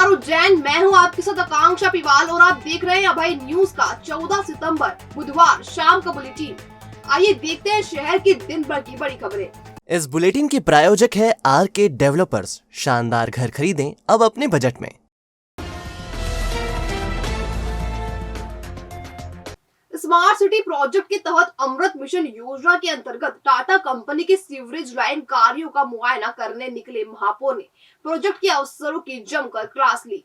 नमस्कार उज्जैन, मैं हूं आपके साथ आकांक्षा पिवाल और आप देख रहे हैं अभय न्यूज का 14 सितंबर बुधवार शाम का बुलेटिन। आइए देखते हैं शहर की दिन भर की बड़ी खबरें। इस बुलेटिन के प्रायोजक है आरके डेवलपर्स। शानदार घर खरीदें अब अपने बजट में। स्मार्ट सिटी प्रोजेक्ट के तहत अमृत मिशन योजना के अंतर्गत टाटा कंपनी के सीवरेज लाइन कार्यों का मुआयना करने निकले महापौर ने प्रोजेक्ट के अफसरों की जमकर क्लास ली।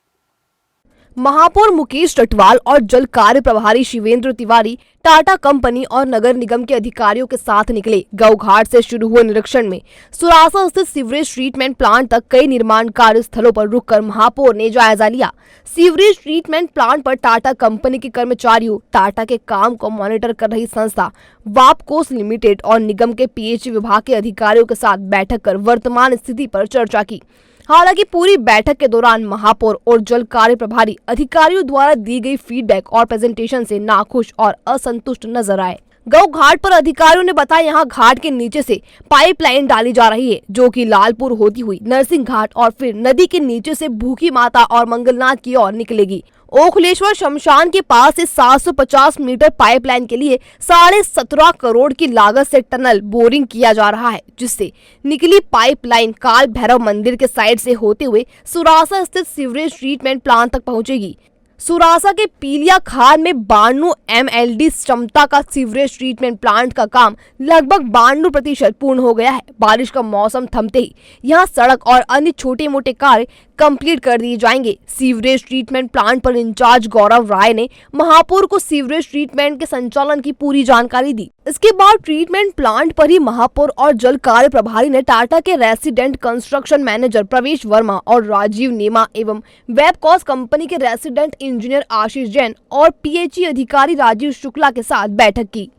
महापौर मुकेश रटवाल और जल कार्य प्रभारी शिवेंद्र तिवारी टाटा कंपनी और नगर निगम के अधिकारियों के साथ निकले। गौ घाट से शुरू हुए निरीक्षण में सुरासा स्थित सीवरेज ट्रीटमेंट प्लांट तक कई निर्माण कार्य स्थलों पर रुककर महापौर ने जायजा लिया। सीवरेज ट्रीटमेंट प्लांट पर टाटा कंपनी के कर्मचारियों, टाटा के काम को मॉनिटर कर रही संस्था वापकोस लिमिटेड और निगम के पीएचई विभाग के अधिकारियों के साथ बैठक कर वर्तमान स्थिति पर चर्चा की। हालांकि पूरी बैठक के दौरान महापौर और जल कार्य प्रभारी अधिकारियों द्वारा दी गई फीडबैक और प्रेजेंटेशन से नाखुश और असंतुष्ट नजर आए। गौ घाट पर अधिकारियों ने बताया यहां घाट के नीचे से पाइपलाइन डाली जा रही है, जो कि लालपुर होती हुई नरसिंह घाट और फिर नदी के नीचे से भूखी माता और मंगलनाथ की ओर निकलेगी। ओखलेश्वर शमशान के पास से 750 मीटर पाइपलाइन के लिए 17.5 करोड़ की लागत से टनल बोरिंग किया जा रहा है, जिससे निकली पाइपलाइन काल भैरव मंदिर के साइड से होते हुए सुरासा स्थित सीवरेज ट्रीटमेंट प्लांट तक पहुंचेगी। सुरासा के पीलिया खान में 92 MLD क्षमता का सीवरेज ट्रीटमेंट प्लांट का काम लगभग 92% पूर्ण हो गया है। बारिश का मौसम थमते ही यहां सड़क और अन्य छोटे मोटे कार्य कंप्लीट कर दिए जाएंगे। सीवरेज ट्रीटमेंट प्लांट पर इंचार्ज गौरव राय ने महापौर को सीवरेज ट्रीटमेंट के संचालन की पूरी जानकारी दी। इसके बाद ट्रीटमेंट प्लांट पर ही महापौर और जल कार्य प्रभारी ने टाटा के रेसिडेंट कंस्ट्रक्शन मैनेजर प्रवेश वर्मा और राजीव नेमा एवं वेबकॉस कंपनी के रेसिडेंट इंजीनियर आशीष जैन और पीएचई अधिकारी राजीव शुक्ला के साथ बैठक की।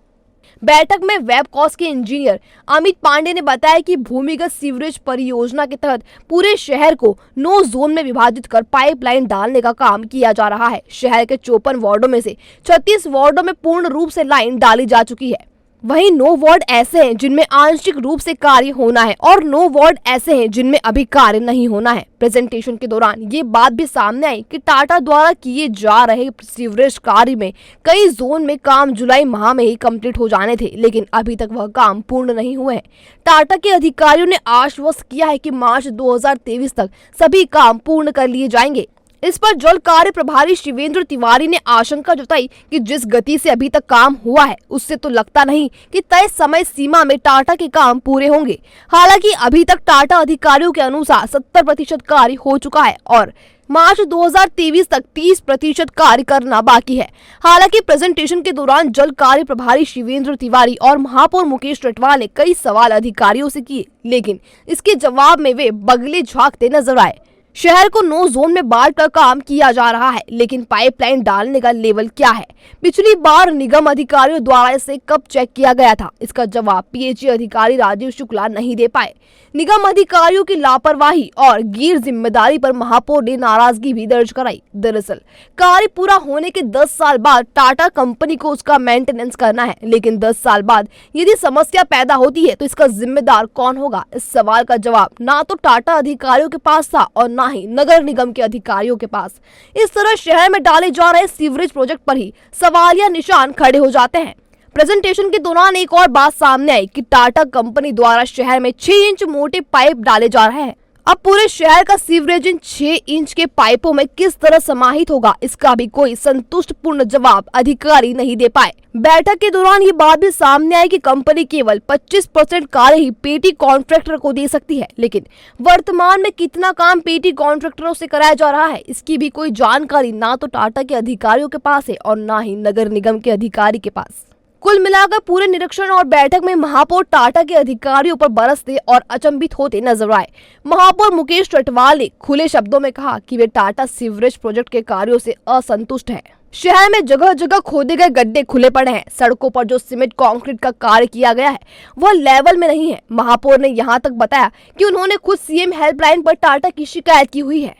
बैठक में वेबकॉस के इंजीनियर अमित पांडे ने बताया कि भूमिगत सीवरेज परियोजना के तहत पूरे शहर को 9 जोन में विभाजित कर पाइपलाइन डालने का काम किया जा रहा है। शहर के 54 वार्डों में से 36 वार्डों में पूर्ण रूप से लाइन डाली जा चुकी है। वहीं 9 वार्ड ऐसे हैं जिनमें आंशिक रूप से कार्य होना है और 9 वार्ड ऐसे हैं जिनमें अभी कार्य नहीं होना है। प्रेजेंटेशन के दौरान ये बात भी सामने आई कि टाटा द्वारा किए जा रहे सीवरेज कार्य में कई जोन में काम जुलाई माह में ही कंप्लीट हो जाने थे, लेकिन अभी तक वह काम पूर्ण नहीं हुए हैं। टाटा के अधिकारियों ने आश्वस्त किया है कि मार्च 2023 तक सभी काम पूर्ण कर लिए जाएंगे। इस पर जल कार्य प्रभारी शिवेंद्र तिवारी ने आशंका जताई कि जिस गति से अभी तक काम हुआ है, उससे तो लगता नहीं कि तय समय सीमा में टाटा के काम पूरे होंगे। हालांकि अभी तक टाटा अधिकारियों के अनुसार 70% कार्य हो चुका है और मार्च 2023 तक 30% कार्य करना बाकी है। हालांकि प्रेजेंटेशन के दौरान जल कार्य प्रभारी शिवेंद्र तिवारी और महापौर मुकेश रटवाल ने कई सवाल अधिकारियों से किए, लेकिन इसके जवाब में वे बगले झांकते नजर आए। शहर को 9 जोन में बांट कर काम किया जा रहा है, लेकिन पाइपलाइन डालने का लेवल क्या है? पिछली बार निगम अधिकारियों द्वारा इसे कब चेक किया गया था? इसका जवाब पीएचई अधिकारी राजीव शुक्ला नहीं दे पाए। निगम अधिकारियों की लापरवाही और गैर जिम्मेदारी पर महापौर ने नाराजगी भी दर्ज कराई। दरअसल कार्य पूरा होने के 10 साल बाद टाटा कंपनी को उसका मेंटेनेंस करना है, लेकिन 10 साल बाद यदि समस्या पैदा होती है तो इसका जिम्मेदार कौन होगा? इस सवाल का जवाब ना तो टाटा अधिकारियों के पास था और ना ही नगर निगम के अधिकारियों के पास। इस तरह शहर में डाले जा रहे सीवरेज प्रोजेक्ट पर ही सवालिया निशान खड़े हो जाते हैं। प्रेजेंटेशन के दौरान एक और बात सामने आई कि टाटा कंपनी द्वारा शहर में 6 इंच मोटे पाइप डाले जा रहे हैं। अब पूरे शहर का सीवरेज इन 6 इंच के पाइपों में किस तरह समाहित होगा, इसका भी कोई संतुष्टपूर्ण जवाब अधिकारी नहीं दे पाए। बैठक के दौरान ये बात भी सामने आई कि कंपनी केवल 25% कार्य ही पेटी कॉन्ट्रैक्टर को दे सकती है, लेकिन वर्तमान में कितना काम पेटी कॉन्ट्रैक्टरों से कराया जा रहा है, इसकी भी कोई जानकारी ना तो टाटा के अधिकारियों के पास है और ना ही नगर निगम के अधिकारी के पास। कुल मिलाकर पूरे निरीक्षण और बैठक में महापौर टाटा के अधिकारियों पर बरसते और अचंभित होते नजर आए। महापौर मुकेश रटवाल ने खुले शब्दों में कहा कि वे टाटा सीवरेज प्रोजेक्ट के कार्यों से असंतुष्ट हैं। शहर में जगह जगह खोदे गए गड्ढे खुले पड़े हैं। सड़कों पर जो सीमेंट कंक्रीट का कार्य किया गया है वह लेवल में नहीं है। महापौर ने यहाँ तक बताया कि उन्होंने खुद सीएम हेल्पलाइन पर टाटा की शिकायत की हुई है।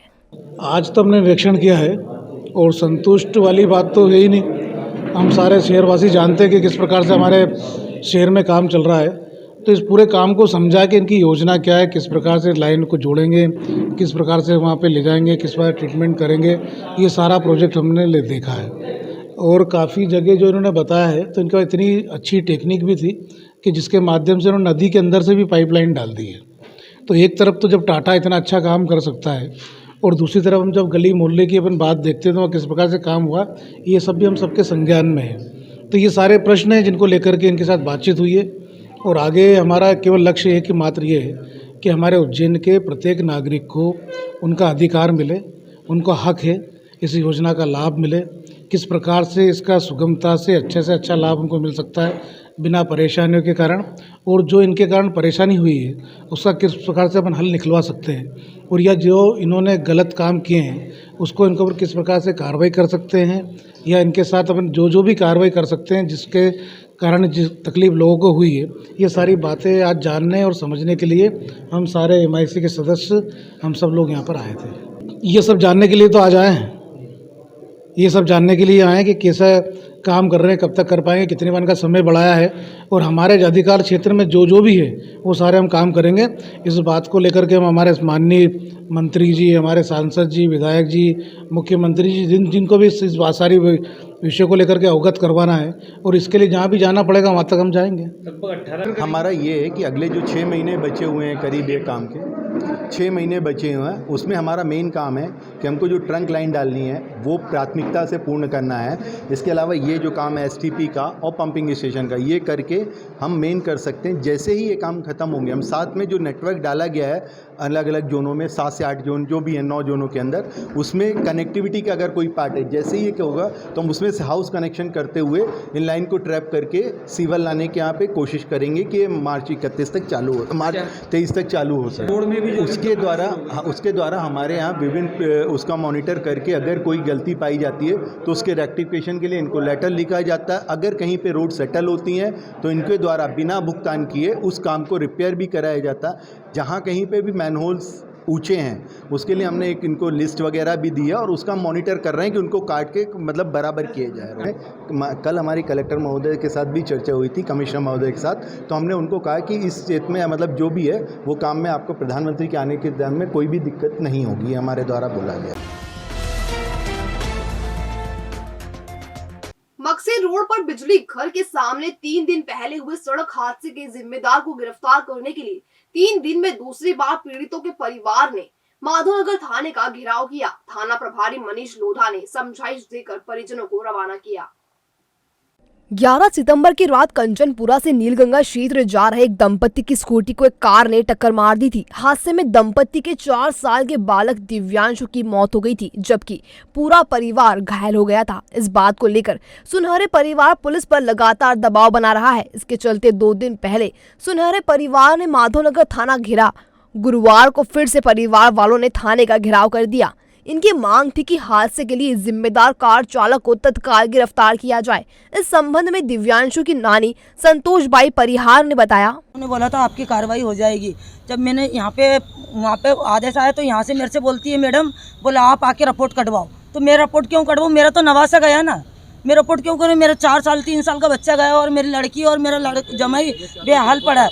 आज तो हमने निरीक्षण किया है और संतुष्ट वाली बात तो है ही नहीं। हम सारे शहरवासी जानते हैं कि किस प्रकार से हमारे शहर में काम चल रहा है। तो इस पूरे काम को समझा कि इनकी योजना क्या है, किस प्रकार से लाइन को जोड़ेंगे, किस प्रकार से वहाँ पे ले जाएंगे, किस प्रकार ट्रीटमेंट करेंगे, ये सारा प्रोजेक्ट हमने देखा है। और काफ़ी जगह जो इन्होंने बताया है तो इनका इतनी अच्छी टेक्निक भी थी कि जिसके माध्यम से उन्होंने नदी के अंदर से भी पाइपलाइन डाल दी है। तो एक तरफ तो जब टाटा इतना अच्छा काम कर सकता है और दूसरी तरफ हम जब गली मोहल्ले की अपन बात देखते हैं तो किस प्रकार से काम हुआ, ये सब भी हम सबके संज्ञान में है। तो ये सारे प्रश्न हैं जिनको लेकर के इनके साथ बातचीत हुई है और आगे हमारा केवल लक्ष्य है कि मात्र ये है कि हमारे उज्जैन के प्रत्येक नागरिक को उनका अधिकार मिले, उनको हक है इस योजना का लाभ मिले, किस प्रकार से इसका सुगमता से अच्छा लाभ उनको मिल सकता है बिना परेशानियों के कारण, और जो इनके कारण परेशानी हुई है उसका किस प्रकार से अपन हल निकलवा सकते हैं, और या जो इन्होंने गलत काम किए हैं उसको इनके ऊपर किस प्रकार से कार्रवाई कर सकते हैं, या इनके साथ अपन जो भी कार्रवाई कर सकते हैं जिसके कारण जिस तकलीफ लोगों को हुई है, ये सारी बातें आज जानने और समझने के लिए हम सारे MIC के सदस्य हम सब लोग यहाँ पर आए थे। ये सब जानने के लिए तो आज आए हैं, ये सब जानने के लिए आए हैं कि कैसा काम कर रहे हैं, कब तक कर पाएंगे, कितने दिन का समय बढ़ाया है, और हमारे अधिकार क्षेत्र में जो भी है वो सारे हम काम करेंगे। इस बात को लेकर के हम हमारे माननीय मंत्री जी, हमारे सांसद जी, विधायक जी, मुख्यमंत्री जी, जिनको भी इस सारी विषय को लेकर के अवगत करवाना है, और इसके लिए जहाँ भी जाना पड़ेगा वहाँ तक हम जाएंगे। हमारा ये है कि अगले जो 6 महीने बचे हुए हैं, करीब ये काम के 6 महीने बचे हुए हैं, उसमें हमारा मेन काम है कि हमको जो ट्रंक लाइन डालनी है वो प्राथमिकता से पूर्ण करना है। इसके अलावा ये जो काम है STP का और पंपिंग स्टेशन का, ये करके हम मेन कर सकते हैं। जैसे ही ये काम ख़त्म होंगे, हम साथ में जो नेटवर्क डाला गया है अलग अलग जोनों में, 7 से 8 जोन जो भी है, 9 जोनों के अंदर, उसमें कनेक्टिविटी का अगर कोई पार्ट है, जैसे ही ये क्या होगा तो हम उसमें से हाउस कनेक्शन करते हुए इन लाइन को ट्रैप करके सीवर लाने के यहाँ पे कोशिश करेंगे कि मार्च 31 तक चालू हो, मार्च 23 तक चालू हो सके। उसके द्वारा हमारे यहाँ विभिन्न उसका मॉनिटर करके अगर कोई गलती पाई जाती है तो उसके रेक्टिफिकेशन के लिए इनको लेटर लिखा जाता है। अगर कहीं पे रोड सेटल होती हैं तो इनके द्वारा बिना भुगतान किए उस काम को रिपेयर भी कराया जाता है। जहाँ कहीं पे भी मैनहोल्स ऊंचे हैं उसके लिए हमने एक इनको लिस्ट वगैरह भी दी है और उसका मॉनिटर कर रहे हैं कि उनको काट के मतलब बराबर किए जा रहे हैं। कल हमारी कलेक्टर महोदय के साथ भी चर्चा हुई थी, कमिश्नर महोदय के साथ, तो हमने उनको कहा कि इस क्षेत्र में मतलब जो भी है वो काम में आपको प्रधानमंत्री के आने के दौरान में कोई भी दिक्कत नहीं होगी, ये हमारे द्वारा बोला गया। मकसी रोड पर बिजली घर के सामने 3 दिन पहले हुए सड़क हादसे के जिम्मेदार को गिरफ्तार करने के लिए 3 दिन में दूसरी बार पीड़ितों के परिवार ने माधवनगर थाने का घेराव किया। थाना प्रभारी मनीष लोधा ने समझाइश देकर परिजनों को रवाना किया। 11 सितंबर की रात कंचनपुरा से नीलगंगा क्षेत्र जा रहे एक दंपत्ति की स्कूटी को एक कार ने टक्कर मार दी थी। हादसे में दंपत्ति के 4 साल के बालक दिव्यांशु की मौत हो गई थी, जबकि पूरा परिवार घायल हो गया था। इस बात को लेकर सुनहरे परिवार पुलिस पर लगातार दबाव बना रहा है। इसके चलते 2 दिन पहले सुनहरे परिवार ने माधवनगर थाना घेरा। गुरुवार को फिर से परिवार वालों ने थाने का घेराव कर दिया। इनकी मांग थी कि हादसे के लिए जिम्मेदार कार चालक को तत्काल गिरफ्तार किया जाए। इस संबंध में दिव्यांशु की नानी संतोष बाई परिहार ने बताया, उन्होंने बोला था आपकी कार्रवाई हो जाएगी। जब मैंने वहाँ पे आदेश आया तो यहाँ से मेरे से बोलती है मैडम, बोला आप आके रिपोर्ट कटवाओ। तो मेरा रिपोर्ट क्यों कटवाऊँ, मेरा तो नवासा गया ना, मेरा रिपोर्ट क्यों करूँ? मेरा 4 साल 3 साल का बच्चा गया और मेरी लड़की और मेरा जमाई बेहाल पड़ा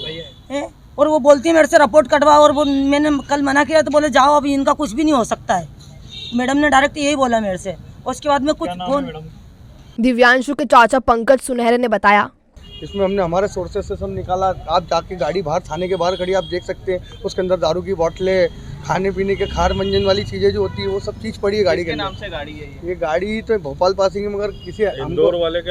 है। और वो बोलती है मेरे से रिपोर्ट कटवाओ, और वो मैंने कल मना किया तो बोले जाओ अभी इनका कुछ भी नहीं हो सकता है। मैडम ने डायरेक्ट यही बोला मेरे से। उसके बाद में कुछ फोन दिव्यांशु के चाचा पंकज सुनहरे ने बताया, इसमें हमने हमारे सोर्सेस से सब निकाला। आप जाके गाड़ी बाहर थाने के बाहर खड़ी आप देख सकते हैं, उसके अंदर दारू की बोतलें, खाने पीने के खार मंजन वाली चीज़ें जो होती है वो सब चीज़ पड़ी है गाड़ी के नाम से। गाड़ी है ये गाड़ी तो भोपाल पासिंग है, मगर किसी इंदौर वाले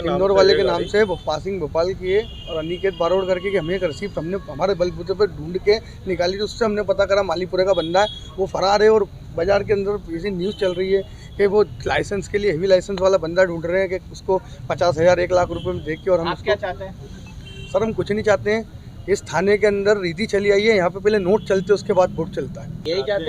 के नाम से पासिंग भोपाल की है। और अनिकेत बारोड़ करके कि हमें एक रसीद हमने हमारे बलबूते पर ढूंढ के निकाली, तो उससे हमने पता करा मालीपुरे का बंदा है, वो फरार है। और बाजार के अंदर ऐसी न्यूज़ चल रही है कि वो लाइसेंस के लिए हेवी लाइसेंस वाला बंदा ढूंढ रहे हैं कि उसको 50,000 1 लाख रुपए में देख के। और हम क्या चाहते हैं सर? हम कुछ नहीं चाहते हैं। इस थाने के अंदर रीति चली आई है, यहाँ पे पहले नोट चलते उसके बाद वोट चलता है।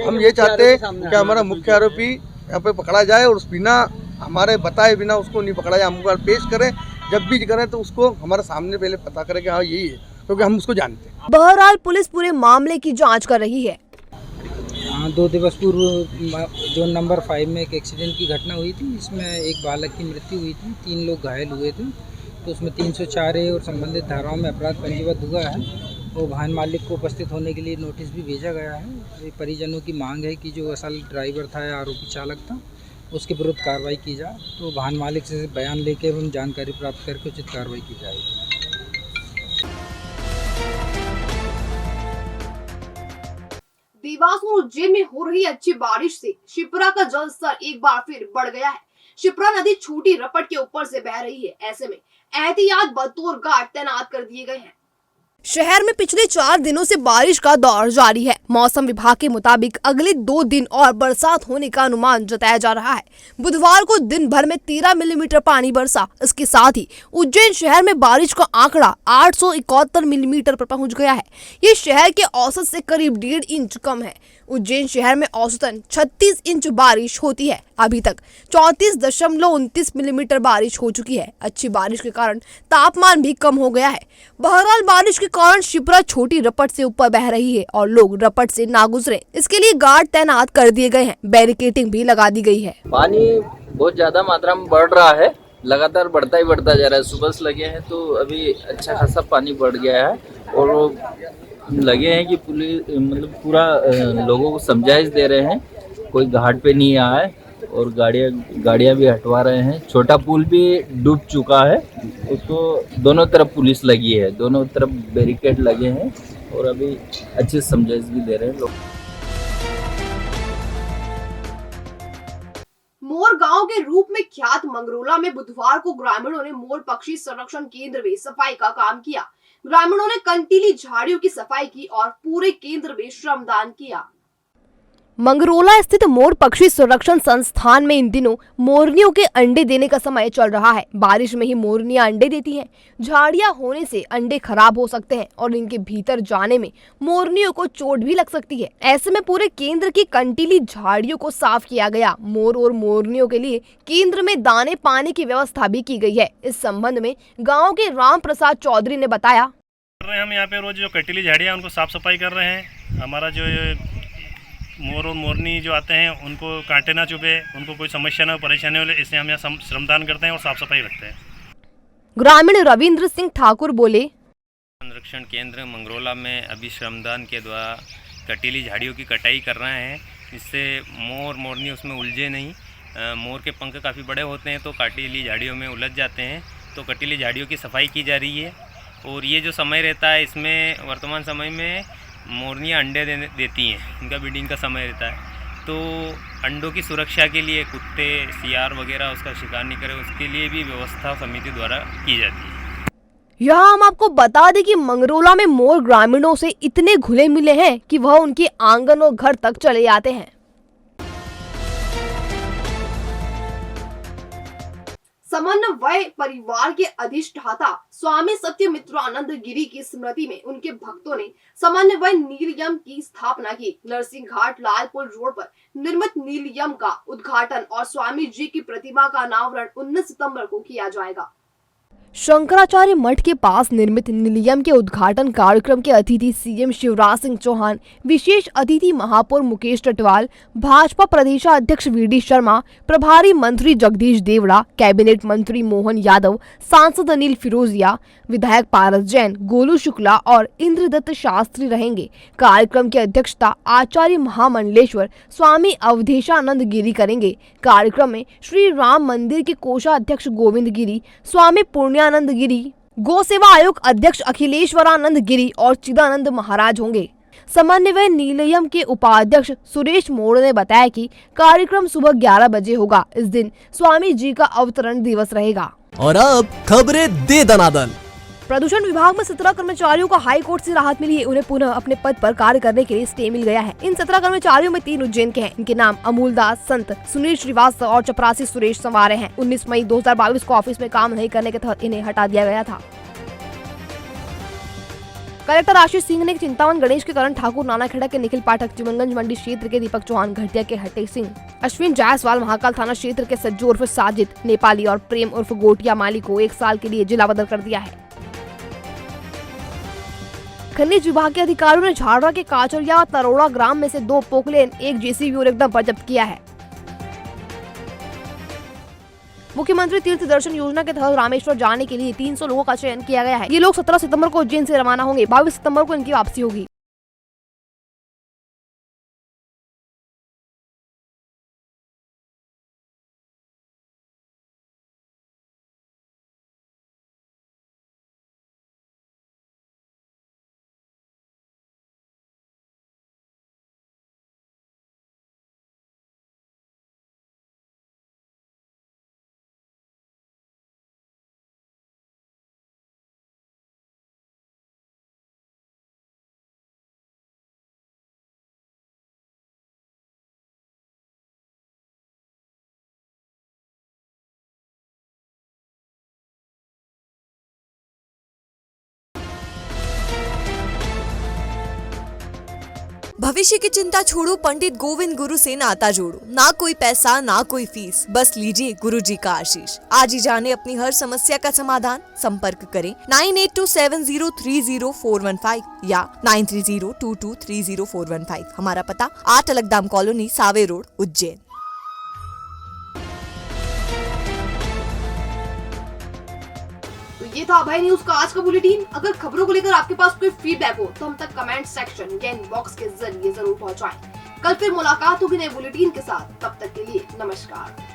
हम ये चाहते हैं कि हमारा मुख्य आरोपी यहाँ पे पकड़ा जाए और बिना हमारे बताए बिना उसको नहीं पकड़ा जाए। हम पेश करें, जब भी करें तो उसको हमारे सामने पहले पता करें कि हाँ यही है, क्योंकि हम उसको जानते हैं। बहरहाल पुलिस पूरे मामले की जाँच कर रही है। 2 दिवस पूर्व जोन नंबर 5 में एक एक्सीडेंट की घटना हुई थी, इसमें एक बालक की मृत्यु हुई थी, 3 लोग घायल हुए थे। तो उसमें 304A और संबंधित धाराओं में अपराध पंजीबद्ध हुआ है। वो वाहन मालिक को उपस्थित होने के लिए नोटिस भी भेजा गया है। ये परिजनों की मांग है कि जो असल ड्राइवर था या आरोपी चालक था उसके विरुद्ध कार्रवाई की जाए। तो वाहन मालिक से बयान लेकर एवं जानकारी प्राप्त करके उचित कार्रवाई की जाएगी। देवास और उज्जैन में हो रही अच्छी बारिश से शिप्रा का जल स्तर एक बार फिर बढ़ गया है। शिप्रा नदी छोटी रपट के ऊपर से बह रही है। ऐसे में एहतियात बतौर घाट तैनात कर दिए गए हैं। शहर में पिछले 4 दिनों से बारिश का दौर जारी है। मौसम विभाग के मुताबिक अगले 2 दिन और बरसात होने का अनुमान जताया जा रहा है। बुधवार को दिन भर में 13 मिलीमीटर पानी बरसा। इसके साथ ही उज्जैन शहर में बारिश का आंकड़ा 871 मिलीमीटर पर पहुंच गया है। ये शहर के औसत से करीब 1.5 इंच कम है। उज्जैन शहर में औसतन 36 इंच बारिश होती है। अभी तक 34.29 मिलीमीटर बारिश हो चुकी है। अच्छी बारिश के कारण तापमान भी कम हो गया है। बहरहाल बारिश के कारण शिप्रा छोटी रपट से ऊपर बह रही है और लोग रपट से ना गुजरे इसके लिए गार्ड तैनात कर दिए गए हैं। बैरिकेडिंग भी लगा दी गई है। पानी बहुत ज्यादा मात्रा में बढ़ रहा है, लगातार बढ़ता ही बढ़ता जा रहा है। सुबह से लगे हैं तो अभी अच्छा खासा पानी बढ़ गया है और लगे हैं कि पुलिस मतलब पूरा लोगों को समझाइश दे रहे हैं, कोई घाट पे नहीं आया है और गाड़ियाँ भी हटवा रहे हैं। छोटा पुल भी डूब चुका है, उसको दोनों तरफ पुलिस लगी है, दोनों तरफ बैरिकेड लगे हैं और अभी अच्छे समझाइश भी दे रहे हैं लोग। मोर गांव के रूप में ख्यात मंगरोला में बुधवार को ग्रामीणों ने मोर पक्षी संरक्षण केंद्र में सफाई का काम किया। ग्रामीणों ने कंटीली झाड़ियों की सफाई की और पूरे केंद्र में श्रमदान किया। मंगरोला स्थित मोर पक्षी संरक्षण संस्थान में इन दिनों मोरनियों के अंडे देने का समय चल रहा है। बारिश में ही मोरनियां अंडे देती हैं। झाड़ियां होने से अंडे खराब हो सकते हैं और इनके भीतर जाने में मोरनियों को चोट भी लग सकती है। ऐसे में पूरे केंद्र की कंटीली झाड़ियों को साफ किया गया। मोर और मोरनियों के लिए केंद्र में दाने पानी की व्यवस्था भी की गई है। इस संबंध में गाँव के राम प्रसाद चौधरी ने बताया, हम यहाँ पे रोज जो कंटीली झाड़ियाँ उनको साफ सफाई कर रहे हैं। हमारा जो मोर और मोरनी जो आते हैं उनको कांटे ना चुभे, उनको कोई समस्या ना परेशानी हो, इसलिए हम यहाँ श्रमदान करते हैं और साफ सफाई रखते हैं। ग्रामीण रविंद्र सिंह ठाकुर बोले, संरक्षण केंद्र मंगरोला में अभी श्रमदान के द्वारा कंटीली झाड़ियों की कटाई कर रहे हैं, इससे मोर मोरनी उसमें उलझे नहीं। मोर के पंख काफ़ी बड़े होते हैं तो कंटीली झाड़ियों में उलझ जाते हैं, तो कंटीली झाड़ियों की सफाई की जा रही है। और ये जो समय रहता है इसमें वर्तमान समय में मोरनियाँ अंडे देती हैं, इनका ब्रीडिंग का समय रहता है, तो अंडों की सुरक्षा के लिए कुत्ते सियार वगैरह उसका शिकार नहीं करे, उसके लिए भी व्यवस्था समिति द्वारा की जाती है। यहाँ हम आपको बता दें कि मंगरोला में मोर ग्रामीणों से इतने घुले मिले हैं कि वह उनके आंगन और घर तक चले आते हैं। समन्वय परिवार के अधिष्ठाता स्वामी सत्यमित्रानंद गिरी की स्मृति में उनके भक्तों ने समन्वय नीलयम की स्थापना की। नरसिंह घाट लालपुर रोड पर निर्मित नीलयम का उद्घाटन और स्वामी जी की प्रतिमा का अनावरण 19 सितंबर को किया जाएगा। शंकराचार्य मठ के पास निर्मित नीलयम के उद्घाटन कार्यक्रम के अतिथि सीएम शिवराज सिंह चौहान, विशेष अतिथि महापौर मुकेश टटवाल, भाजपा प्रदेशाध्यक्ष वीडी शर्मा, प्रभारी मंत्री जगदीश देवड़ा, कैबिनेट मंत्री मोहन यादव, सांसद अनिल फिरोजिया, विधायक पारस जैन, गोलू शुक्ला और इंद्रदत्त शास्त्री रहेंगे। कार्यक्रम की अध्यक्षता आचार्य महामंडलेश्वर स्वामी अवधेशानंद गिरी करेंगे। कार्यक्रम में श्री राम मंदिर के कोषाध्यक्ष गोविंद गिरी, स्वामी पुण्यानंद गिरी, गौ सेवा आयोग अध्यक्ष अखिलेश्वरानंद गिरी और चिदानंद महाराज होंगे। समन्वय नीलयम के उपाध्यक्ष सुरेश मोड़ ने बताया कि कार्यक्रम सुबह 11 बजे होगा। इस दिन स्वामी जी का अवतरण दिवस रहेगा। और अब खबरें दे दनादन। प्रदूषण विभाग में 17 कर्मचारियों को हाई कोर्ट से राहत मिली है। उन्हें पुनः अपने पद पर कार्य करने के लिए स्टे मिल गया है। इन 17 कर्मचारियों में 3 उज्जैन के हैं। इनके नाम अमूल दास, संत, सुनील श्रीवास्तव और चपरासी सुरेश संवारे हैं। 19 मई 2022 को ऑफिस में काम नहीं करने के तहत इन्हें हटा दिया गया था। कलेक्टर आशीष सिंह ने चिंतावन गणेश के करण ठाकुर, नानाखेड़ा के निखिल पाठक, चिमनगंज मंडी क्षेत्र के दीपक चौहान, घटिया के हटे सिंह, अश्विन जायसवाल, महाकाल थाना क्षेत्र के सज्जू उर्फ साजिद नेपाली और प्रेम उर्फ गोटिया माली को 1 साल के लिए जिला बदल कर दिया है। खनिज विभाग के अधिकारियों ने झाड़रा के काचरिया तरोड़ा ग्राम में से 2 पोकलेन, 1 जेसीबी और 1 डंपर जब्त किया है। मुख्यमंत्री तीर्थ दर्शन योजना के तहत रामेश्वर जाने के लिए 300 लोगों का चयन किया गया है। ये लोग 17 सितंबर को उज्जैन से रवाना होंगे। 22 सितंबर को इनकी वापसी होगी। भविष्य की चिंता छोड़ो, पंडित गोविंद गुरु से नाता जोड़ो। ना कोई पैसा ना कोई फीस, बस लीजिए गुरुजी का आशीष। आज ही जाने अपनी हर समस्या का समाधान। संपर्क करें 9827030415 या 9302230415। हमारा पता 8 अलगदाम कॉलोनी, सावे रोड, उज्जैन। तो ये था अभय न्यूज का आज का बुलेटिन। अगर खबरों को लेकर आपके पास कोई फीडबैक हो तो हम तक कमेंट सेक्शन या इनबॉक्स के जरिए जरूर पहुंचाएं। कल फिर मुलाकात होगी नए बुलेटिन के साथ। तब तक के लिए नमस्कार।